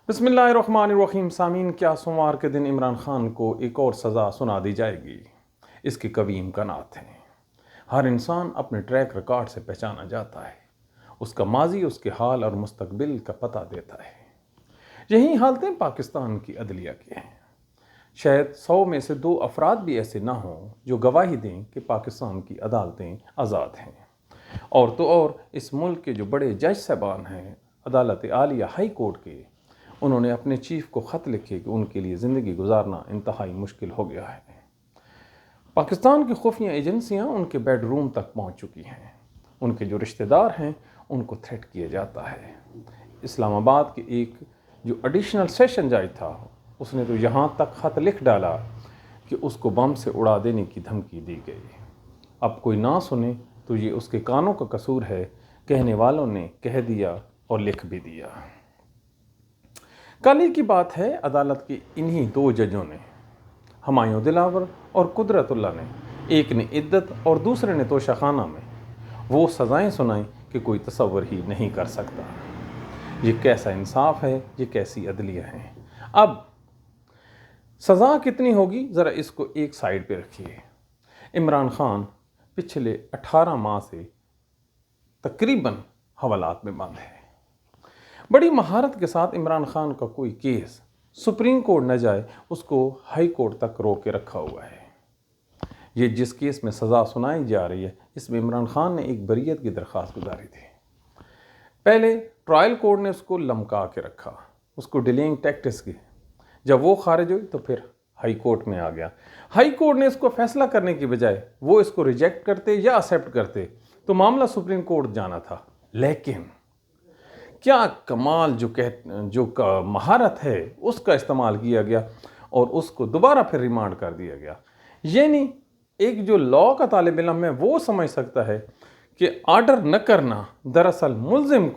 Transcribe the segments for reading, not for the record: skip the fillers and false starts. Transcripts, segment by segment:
بسم اللہ الرحمن الرحیم۔ سامعین، کیا سوموار کے دن عمران خان کو ایک اور سزا سنا دی جائے گی؟ اس کے کبھی امکانات ہیں۔ ہر انسان اپنے ٹریک ریکارڈ سے پہچانا جاتا ہے۔ اس کا ماضی اس کے حال اور مستقبل کا پتہ دیتا ہے۔ یہی حالتیں پاکستان کی عدلیہ کی ہیں۔ شاید 100 میں سے 2 افراد بھی ایسے نہ ہوں جو گواہی دیں کہ پاکستان کی عدالتیں آزاد ہیں۔ اور تو اور اس ملک کے جو بڑے جج صاحبان ہیں عدالت عالیہ ہائی کورٹ کے، انہوں نے اپنے چیف کو خط لکھے کہ ان کے لیے زندگی گزارنا انتہائی مشکل ہو گیا ہے۔ پاکستان کی خفیہ ایجنسیاں ان کے بیڈ روم تک پہنچ چکی ہیں۔ ان کے جو رشتہ دار ہیں ان کو تھریٹ کیا جاتا ہے۔ اسلام آباد کے ایک جو ایڈیشنل سیشن جج تھا، اس نے تو یہاں تک خط لکھ ڈالا کہ اس کو بم سے اڑا دینے کی دھمکی دی گئی۔ اب کوئی نہ سنے تو یہ اس کے کانوں کا قصور ہے، کہنے والوں نے کہہ دیا اور لکھ بھی دیا۔ کل ہی کی بات ہے، عدالت کے انہی 2 ججوں نے، ہمایوں دلاور اور قدرت اللہ نے، ایک نے عدت اور دوسرے نے توشہ خانہ میں وہ سزائیں سنائیں کہ کوئی تصور ہی نہیں کر سکتا۔ یہ کیسا انصاف ہے، یہ کیسی عدلیہ ہے۔ اب سزا کتنی ہوگی ذرا اس کو ایک سائیڈ پہ رکھیے۔ عمران خان پچھلے 18 ماہ سے تقریباً حوالات میں بند ہے۔ بڑی مہارت کے ساتھ عمران خان کا کوئی کیس سپریم کورٹ نہ جائے، اس کو ہائی کورٹ تک روک کے رکھا ہوا ہے۔ یہ جس کیس میں سزا سنائی جا رہی ہے، اس میں عمران خان نے ایک بریت کی درخواست گزاری تھی۔ پہلے ٹرائل کورٹ نے اس کو لمکا کے رکھا، اس کو ڈیلینگ ٹیکٹس کی۔ جب وہ خارج ہوئی تو پھر ہائی کورٹ میں آ گیا۔ ہائی کورٹ نے اس کو فیصلہ کرنے کی بجائے وہ اس کو ریجیکٹ کرتے یا ایکسیپٹ کرتے تو معاملہ سپریم کورٹ جانا تھا۔ لیکن کیا کمال جو مہارت ہے اس کا استعمال کیا گیا اور اس کو دوبارہ پھر ریمانڈ کر دیا گیا۔ یعنی ایک جو لاء کا طالب علم ہے وہ سمجھ سکتا ہے کہ آرڈر نہ کرنا دراصل ملزم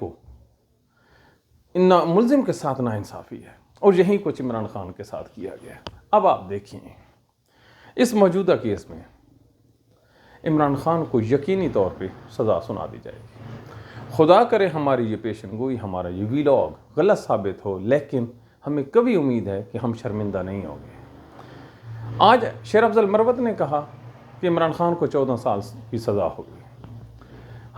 کے ساتھ ناانصافی ہے، اور یہی کچھ عمران خان کے ساتھ کیا گیا۔ اب آپ دیکھیں، اس موجودہ کیس میں عمران خان کو یقینی طور پہ سزا سنا دی جائے گی۔ خدا کرے ہماری یہ پیشن گوئی، ہمارا یہ ویلاگ غلط ثابت ہو، لیکن ہمیں کبھی امید ہے کہ ہم شرمندہ نہیں ہوں گے۔ آج شیر افضل مروت نے کہا کہ عمران خان کو 14 سال کی سزا ہوگی۔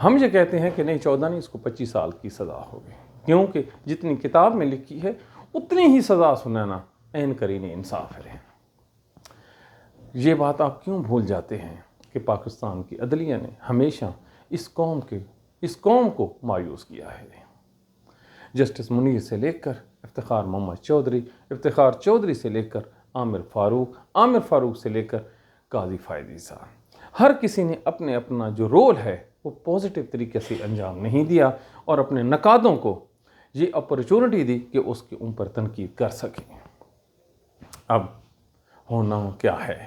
ہم یہ کہتے ہیں کہ نہیں، 14 نہیں، اس کو 25 سال کی سزا ہوگی، کیونکہ جتنی کتاب میں لکھی ہے اتنی ہی سزا سنانا عین قرین انصاف ہے۔ یہ بات آپ کیوں بھول جاتے ہیں کہ پاکستان کی عدلیہ نے ہمیشہ اس قوم کو مایوس کیا ہے۔ جسٹس منیر سے لے کر افتخار محمد چودھری، افتخار چودھری سے لے کر عامر فاروق سے لے کر قاضی فائزی صاحب، ہر کسی نے اپنا جو رول ہے وہ پازیٹیو طریقے سے انجام نہیں دیا اور اپنے نقادوں کو یہ اپرچونٹی دی کہ اس کے اوپر تنقید کر سکیں۔ اب ہونا کیا ہے؟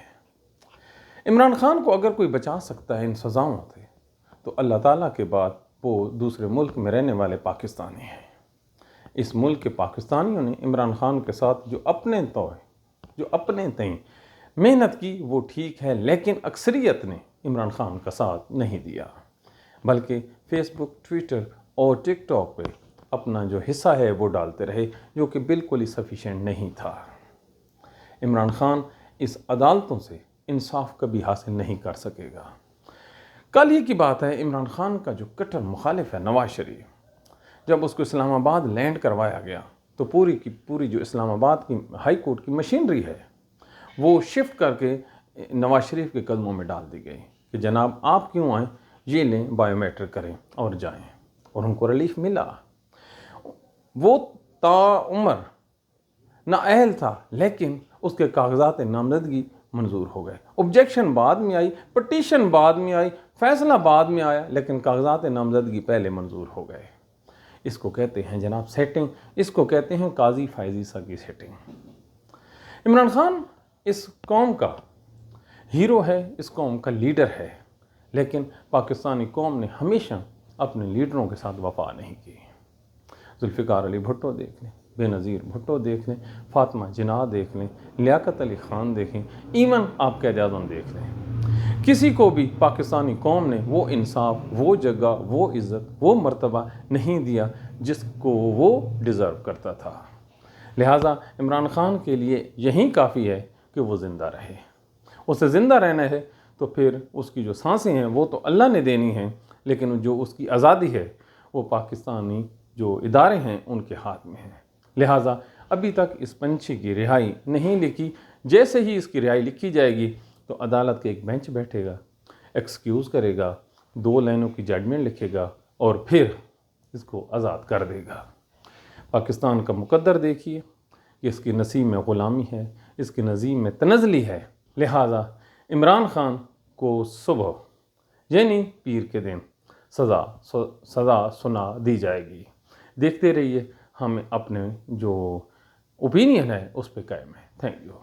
عمران خان کو اگر کوئی بچا سکتا ہے ان سزاؤں سے تو اللہ تعالیٰ کے بعد وہ دوسرے ملک میں رہنے والے پاکستانی ہیں۔ اس ملک کے پاکستانیوں نے عمران خان کے ساتھ جو اپنے تئیں محنت کی وہ ٹھیک ہے، لیکن اکثریت نے عمران خان کا ساتھ نہیں دیا، بلکہ فیس بک، ٹویٹر اور ٹک ٹاک پہ اپنا جو حصہ ہے وہ ڈالتے رہے، جو کہ بالکل ہی سفیشینٹ نہیں تھا۔ عمران خان اس عدالتوں سے انصاف کبھی حاصل نہیں کر سکے گا۔ کل ہی کی بات ہے، عمران خان کا جو کٹر مخالف ہے نواز شریف، جب اس کو اسلام آباد لینڈ کروایا گیا تو پوری کی پوری جو اسلام آباد کی ہائی کورٹ کی مشینری ہے وہ شفٹ کر کے نواز شریف کے قدموں میں ڈال دی گئی کہ جناب آپ کیوں آئیں، یہ لیں، بائیو میٹرک کریں اور جائیں، اور ان کو ریلیف ملا۔ وہ عمر نااہل تھا، لیکن اس کے کاغذات نامزدگی منظور ہو گئے۔ آبجیکشن بعد میں آئی، پٹیشن بعد میں آئی، فیصلہ بعد میں آیا، لیکن کاغذات نامزدگی پہلے منظور ہو گئے۔ اس کو کہتے ہیں جناب سیٹنگ، اس کو کہتے ہیں قاضی فائزی صاحب کی سیٹنگ۔ عمران خان اس قوم کا ہیرو ہے، اس قوم کا لیڈر ہے، لیکن پاکستانی قوم نے ہمیشہ اپنے لیڈروں کے ساتھ وفا نہیں کی۔ ذوالفقار علی بھٹو دیکھ لیں، بے نظیر بھٹو دیکھ لیں، فاطمہ جناح دیکھ لیں، لیاقت علی خان دیکھیں، ایون آپ قائد اعظم دیکھ لیں، کسی کو بھی پاکستانی قوم نے وہ انصاف، وہ جگہ، وہ عزت، وہ مرتبہ نہیں دیا جس کو وہ ڈیزرو کرتا تھا۔ لہٰذا عمران خان کے لیے یہی کافی ہے کہ وہ زندہ رہے. اسے زندہ رہنا ہے تو پھر اس کی جو سانسیں ہیں وہ تو اللہ نے دینی ہیں، لیکن جو اس کی آزادی ہے وہ پاکستانی جو ادارے ہیں ان کے ہاتھ میں ہے. لہٰذا ابھی تک اس پنچھی کی رہائی نہیں لکھی. جیسے ہی اس کی رہائی لکھی جائے گی تو عدالت کا ایک بینچ بیٹھے گا، ایکسکیوز کرے گا، 2 لائنوں کی ججمنٹ لکھے گا اور پھر اس کو آزاد کر دے گا. پاکستان کا مقدر دیکھیے کہ اس کی نصیب میں غلامی ہے، اس کی نصیب میں تنزلی ہے. لہٰذا عمران خان کو صبح یعنی پیر کے دن سزا سنا دی جائے گی. دیکھتے رہیے، ہم اپنے جو اوپینین ہے اس پہ قائم ہے. Thank you.